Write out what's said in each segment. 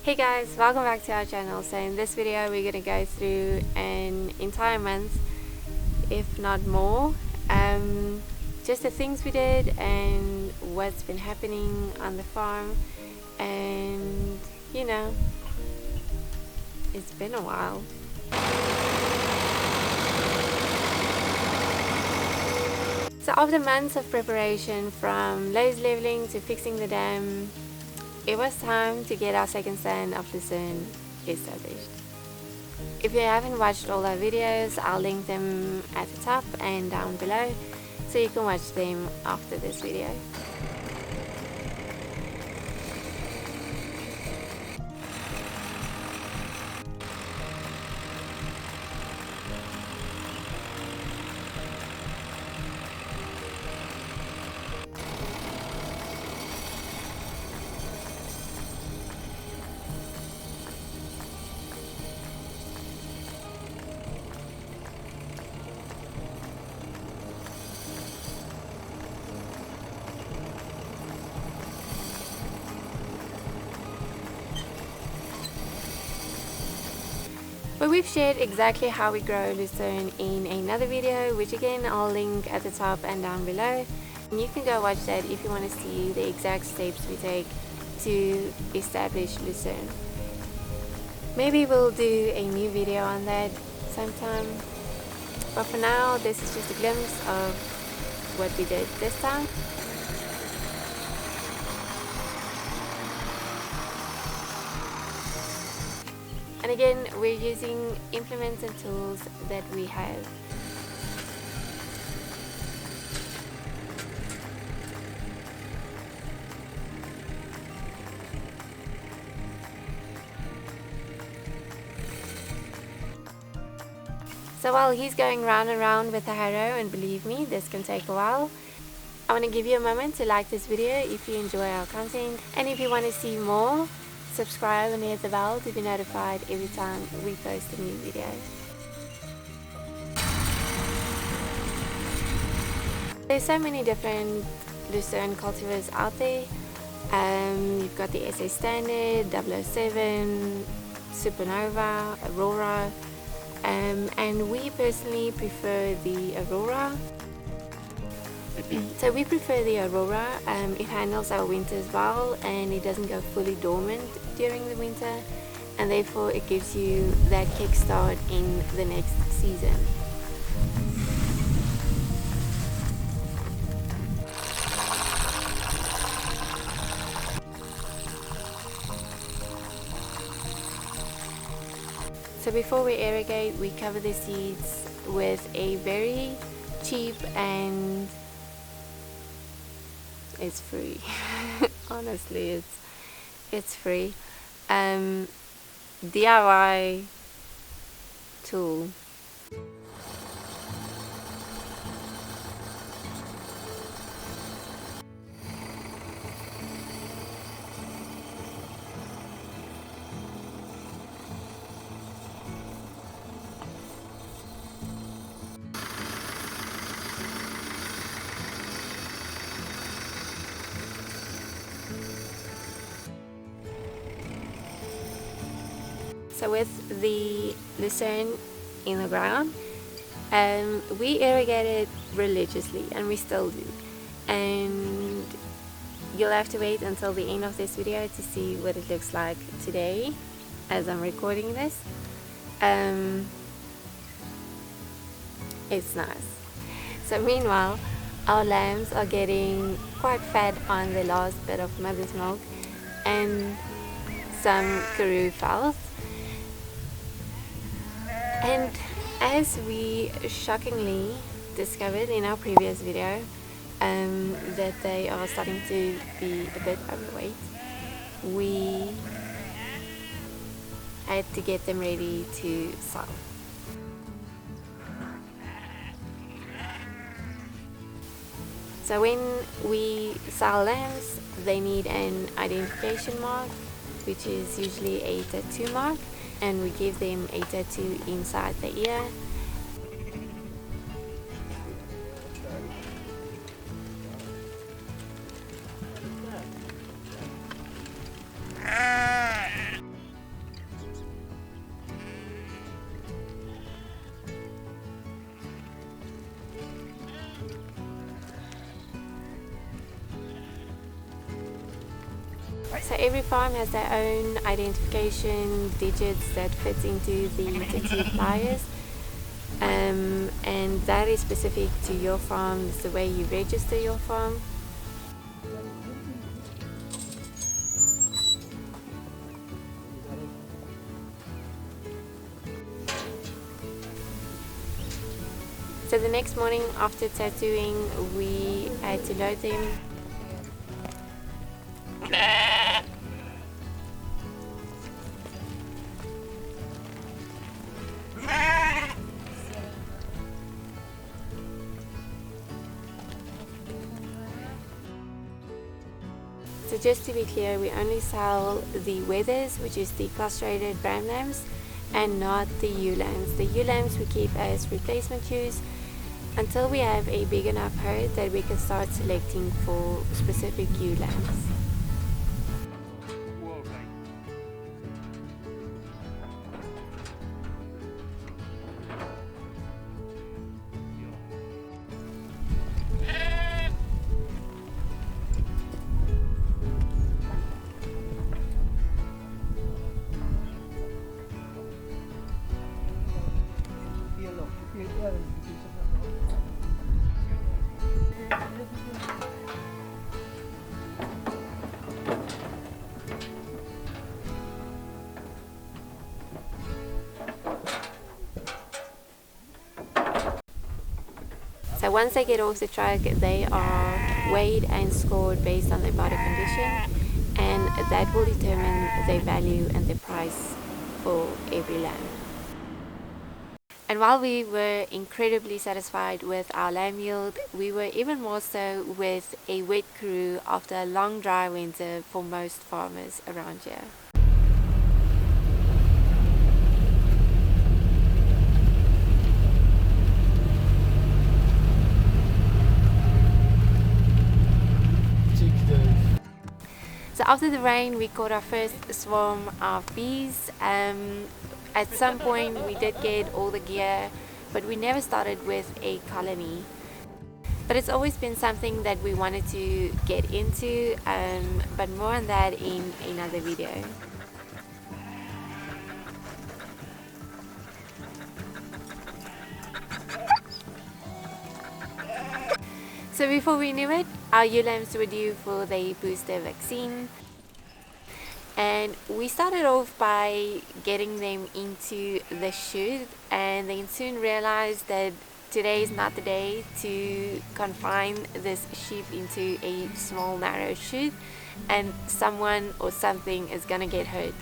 Hey guys, welcome back to our channel. So in this video we're going to go through an entire month, if not more, just the things we did and what's been happening on the farm. And you know, it's been a while. So after months of preparation, from lows leveling to fixing the dam, it was time to get our second stand of Lucerne established. If you haven't watched all our videos, I'll link them at the top and down below so you can watch them after this video. But we've shared exactly how we grow Lucerne in another video, which again I'll link at the top and down below. And you can go watch that if you want to see the exact steps we take to establish Lucerne. Maybe we'll do a new video on that sometime. But for now, this is just a glimpse of what we did this time. And again, we're using implements and tools that we have. So while he's going round and round with the harrow, and believe me, this can take a while, I want to give you a moment to like this video if you enjoy our content, and if you want to see more, subscribe and hit the bell to be notified every time we post a new video. There's so many different Lucerne cultivars out there. You've got the SA Standard, 007, Supernova, Aurora, and we personally prefer the Aurora. So we prefer the Aurora. It handles our winters well and it doesn't go fully dormant during the winter, and therefore it gives you that kickstart in the next season. So before we irrigate, we cover the seeds with a very cheap, and it's free. Honestly, it's free DIY tool. So with the Lucerne in the ground, we irrigate it religiously, and we still do. And you'll have to wait until the end of this video to see what it looks like today as I'm recording this. It's nice. So meanwhile, our lambs are getting quite fat on the last bit of mother's milk and some Karoo fowls. And as we shockingly discovered in our previous video, that they are starting to be a bit overweight, we had to get them ready to sell. So when we sell lambs, they need an identification mark, which is usually a tattoo mark, and we give them a tattoo inside the ear. So every farm has their own identification digits that fits into the tattoo pliers, and that is specific to your farm. It's the way you register your farm. So the next morning after tattooing, we had to load them. So just to be clear, we only sell the wethers, which is the castrated brand lambs, and not the ewe lambs. The ewe lambs we keep as replacement ewes until we have a big enough herd that we can start selecting for specific ewe lambs. So once they get off the truck, they are weighed and scored based on their body condition, and that will determine their value and the price for every lamb. And while we were incredibly satisfied with our lamb yield, we were even more so with a wet Karoo after a long dry winter for most farmers around here. So after the rain, we caught our first swarm of bees. At some point we did get all the gear, but we never started with a colony. But it's always been something that we wanted to get into, but more on that in another video. So before we knew it, our ewe lambs were due for the booster vaccine. And we started off by getting them into the chute, and then soon realized that today is not the day to confine this sheep into a small narrow chute, and someone or something is gonna get hurt.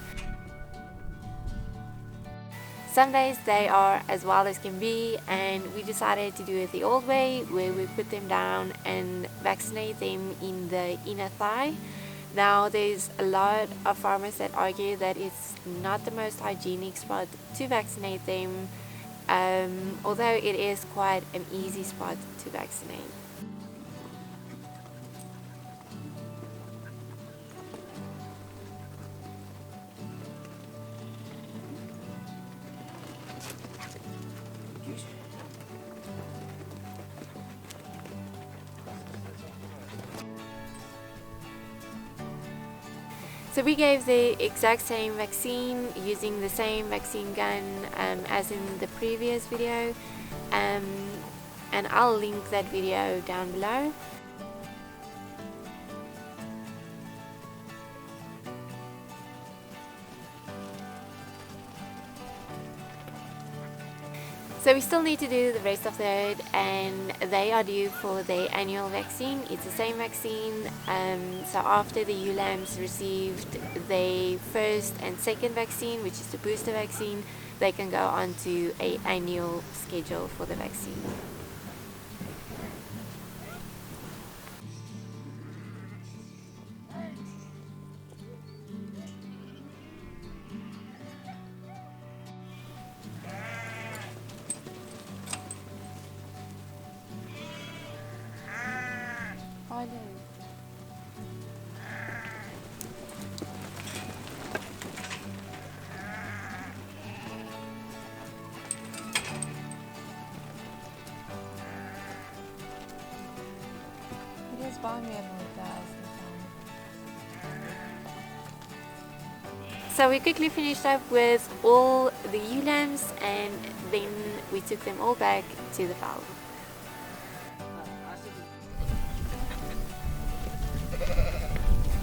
Some days they are as wild as can be, and we decided to do it the old way, where we put them down and vaccinate them in the inner thigh. Now there's a lot of farmers that argue that it's not the most hygienic spot to vaccinate them, although it is quite an easy spot to vaccinate. So we gave the exact same vaccine using the same vaccine gun as in the previous video, and I'll link that video down below. So we still need to do the rest of the herd, and they are due for their annual vaccine. It's the same vaccine, so after the ewe lambs received their first and second vaccine, which is the booster vaccine, they can go on to an annual schedule for the vaccine. Det är Spanien och där. So we quickly finished up with all the ewe lambs, and then we took them all back to the fowl.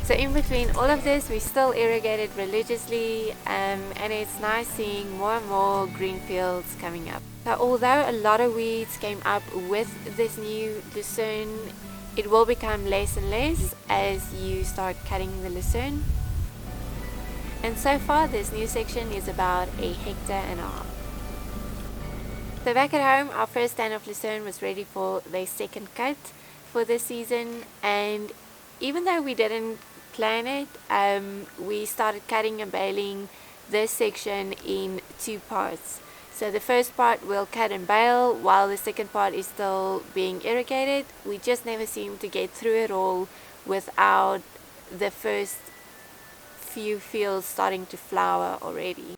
So in between all of this, we still irrigated religiously, and it's nice seeing more and more green fields coming up. So although a lot of weeds came up with this new Lucerne, it will become less and less as you start cutting the Lucerne. And so far this new section is about 1.5 hectares. So back at home, our first stand of Lucerne was ready for their second cut for this season, and even though we didn't plan it, we started cutting and baling this section in 2 parts. So the first part we'll cut and bale while the second part is still being irrigated. We just never seem to get through it all without the first few fields starting to flower already.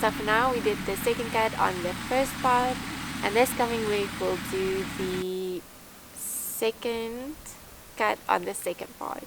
So for now we did the second cut on the first part, and this coming week we'll do the second cut on the second part.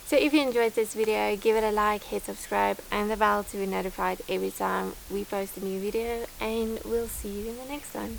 So if you enjoyed this video, give it a like, hit subscribe and the bell to be notified every time we post a new video, and we'll see you in the next one.